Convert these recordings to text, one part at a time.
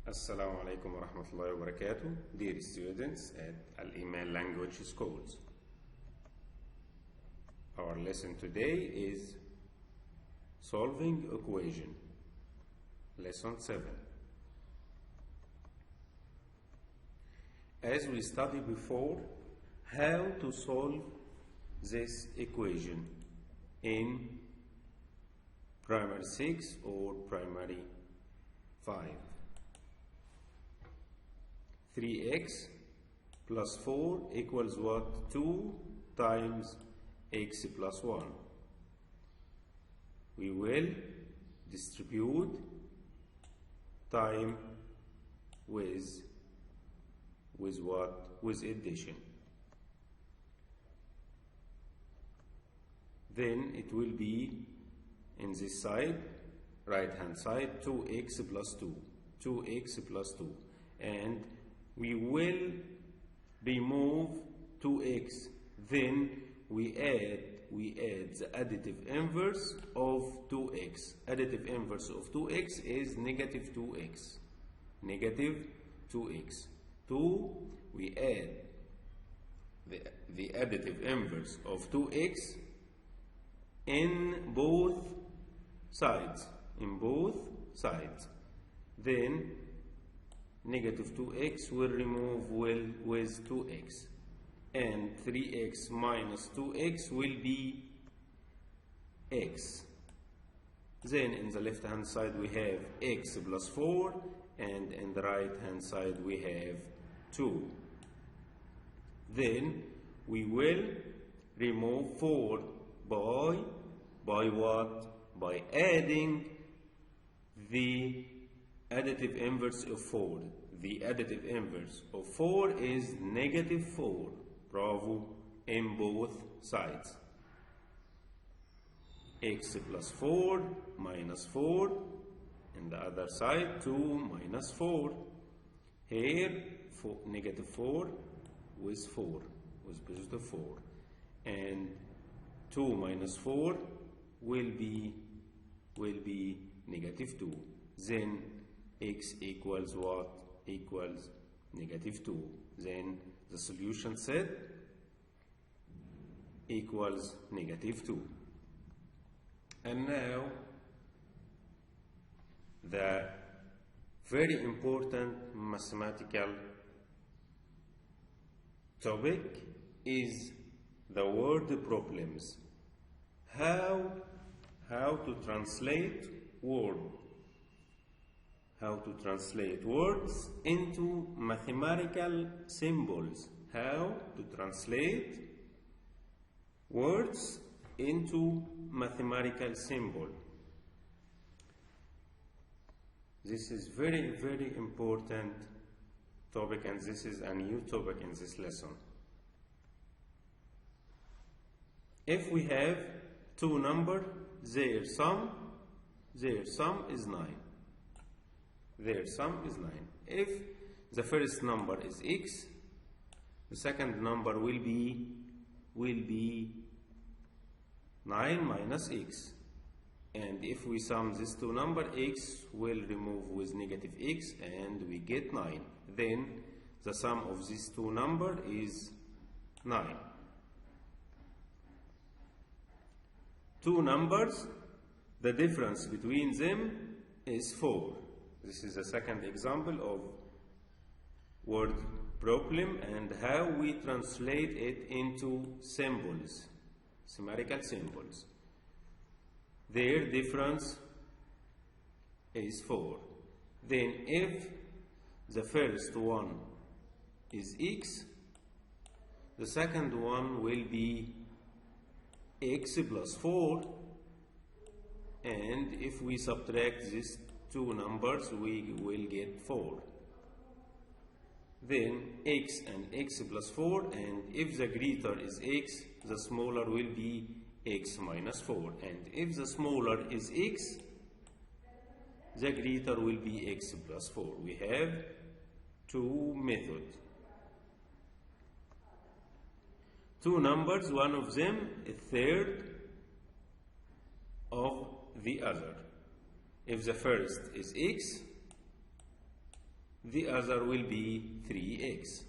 Assalamu alaikum wa rahmatullahi wa barakatuh, dear students at Al Iman Language Schools. Our lesson today is solving equation, lesson 7. As we studied before, how to solve this equation in primary 6 or primary 5. 3x plus 4 equals what? 2 times x plus 1. We will distribute time with what? With addition. Then it will be in this side, right hand side, 2x plus 2. 2x plus 2. And we will remove 2x. Then we add the additive inverse of 2x. Additive inverse of 2x is negative 2x. Negative 2x. 2, we add the additive inverse of 2x in both sides. Then negative 2x will remove with 2x, and 3x minus 2x will be x. Then in the left hand side we have x plus 4, and in the right hand side we have 2. Then we will remove 4 by what? By adding the additive inverse of 4. The additive inverse of 4 is negative 4. Bravo, in both sides. X plus 4 minus 4. And the other side, 2 minus 4. Here, negative 4 with 4, with positive 4. And 2 minus 4 will be negative 2. Then x equals what? Equals negative 2. Then the solution set equals negative 2. And now the very important mathematical topic is the word problems. How to translate words into mathematical symbols. How to translate words into mathematical symbol. This is very, very important topic, and this is a new topic in this lesson. If we have two numbers, their sum is 9. Their sum is 9. If the first number is x, the second number will be 9 minus x. And if we sum these two numbers, x will remove with negative x and we get 9. Then the sum of these two numbers is 9. Two numbers, the difference between them is 4. This is a second example of word problem and how we translate it into symbols, mathematical symbols. Their difference is 4. Then if the first one is x, the second one will be x plus 4, and if we subtract these two numbers we will get 4. Then x and x plus 4, and if the greater is x, the smaller will be x minus 4, and if the smaller is x, the greater will be x plus 4. We have two methods. Two numbers, one of them a third of the other. If the first is x, the other will be 3x.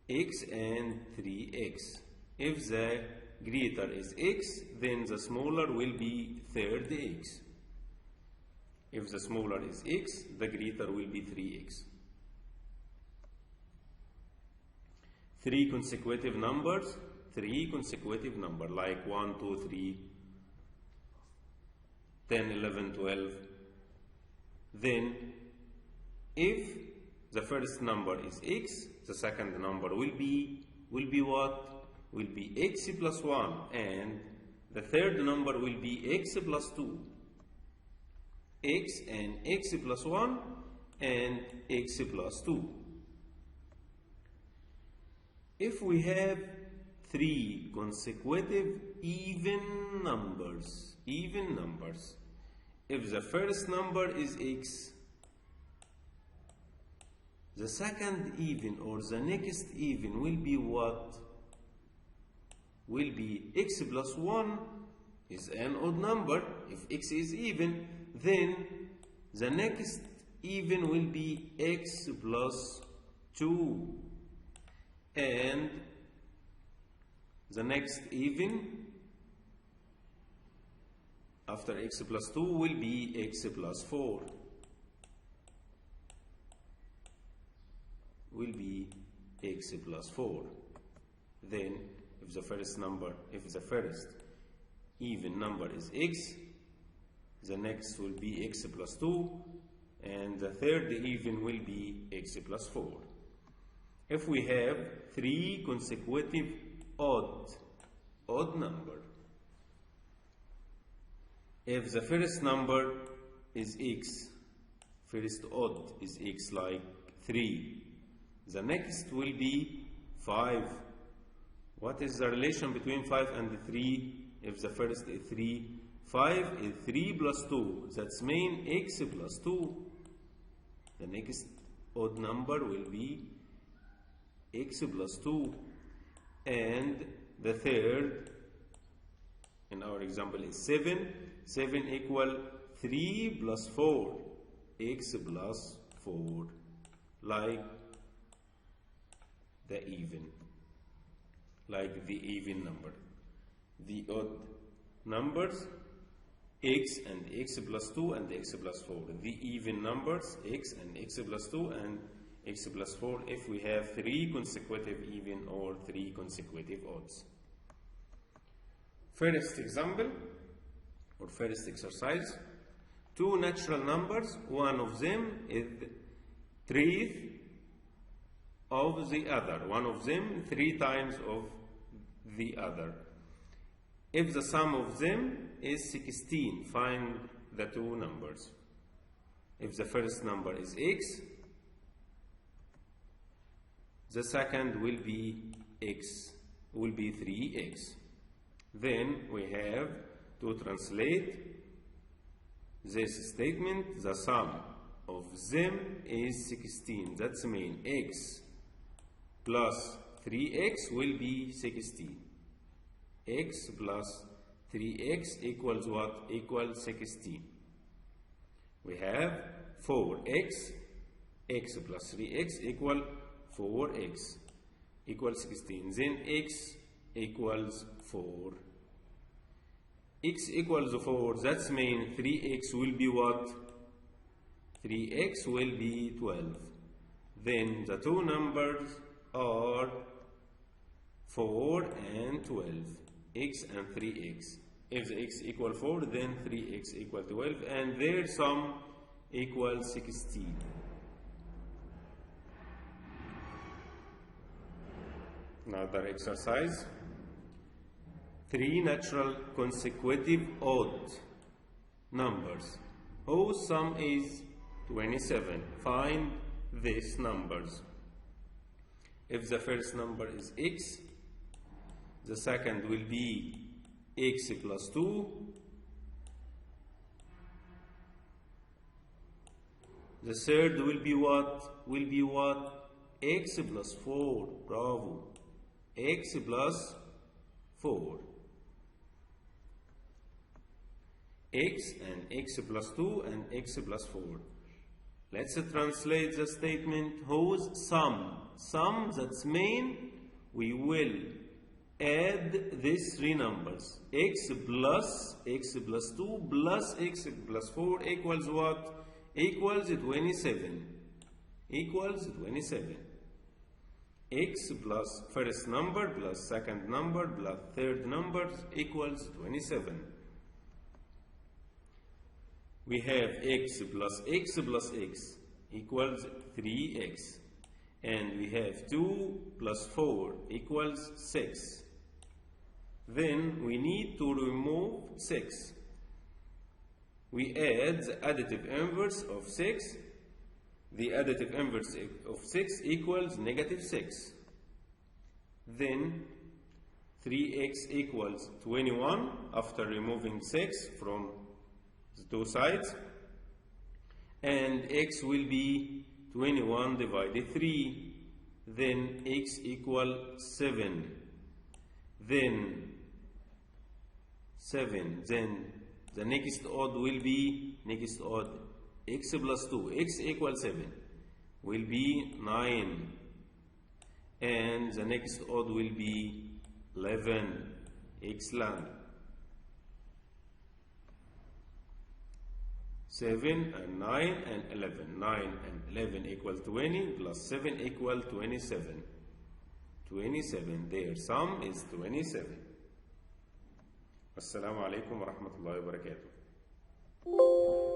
X and 3x. If the greater is x, then the smaller will be third x. If the smaller is x, the greater will be 3x. Three consecutive numbers like 1, 2, 3, 10, 11, 12. Then, if the first number is x, the second number will be what? Will be x plus 1, and the third number will be x plus 2. X and x plus 1 and x plus 2. If we have three consecutive even numbers, if the first number is x, the second even or the next even will be what? Will be x plus 1 is an odd number. If x is even, then the next even will be x plus 2. And the next even after x plus 2 will be x plus 4. Will be x plus 4. Then if the first even number is x, the next will be x plus 2, and the third even will be x plus 4. If we have three consecutive odd number, if the first number is x, first odd is x, like 3, the next will be 5. What is the relation between 5 and 3? If the first is 3, 5 is 3 plus 2. That's mean x plus 2. The next odd number will be x plus 2. And the third, in our example, is 7. 7 equal 3 plus 4. X plus 4. Like the even number. The odd numbers, x and x plus 2 and x plus 4. The even numbers, x and x plus 2 and x plus 4, if we have three consecutive even or three consecutive odds. First example or first exercise, two natural numbers, one of them is three of the other, one of them 3 times of the other. If the sum of them is 16, find the two numbers. If the first number is x, the second will be x, will be 3x. Then we have to translate this statement. The sum of them is 16. That's mean x plus 3x will be 16. X plus 3x equals what? Equals 16. We have 4x, x plus 3x equal 4x equals 16. Then x equals 4. X equals 4, that means 3x will be what? 3x will be 12. Then the two numbers are 4 and 12, x and 3x. If the x equal 4, then 3x equal 12, and their sum equals 16. Another exercise. Three natural consecutive odd numbers whose sum is 27. Find these numbers. If the first number is x, the second will be x plus 2, the third will be what? Will be what? X plus 4. Bravo. X plus 4. X and x plus 2 and x plus 4. Let's translate the statement whose sum. Sum, that's mean we will add these three numbers. X plus 2 plus x plus 4 equals what? Equals 27. Equals 27. X plus first number plus second number plus third number equals 27. We have x plus x plus x equals 3x. And we have 2 plus 4 equals 6. Then we need to remove 6. We add the additive inverse of 6. The additive inverse of 6 equals negative 6. Then 3x equals 21 after removing 6 from the two sides. And x will be 21 divided 3. Then x equals 7. Then 7. Then the next odd will be x plus 2. X equals 7 will be 9. And the next odd will be 11. Excellent. 7 and 9 and 11. 9 and 11 equal 20 plus 7 equal 27. 27. Their sum is 27. Assalamu alaikum wa rahmatullahi wa barakatuh.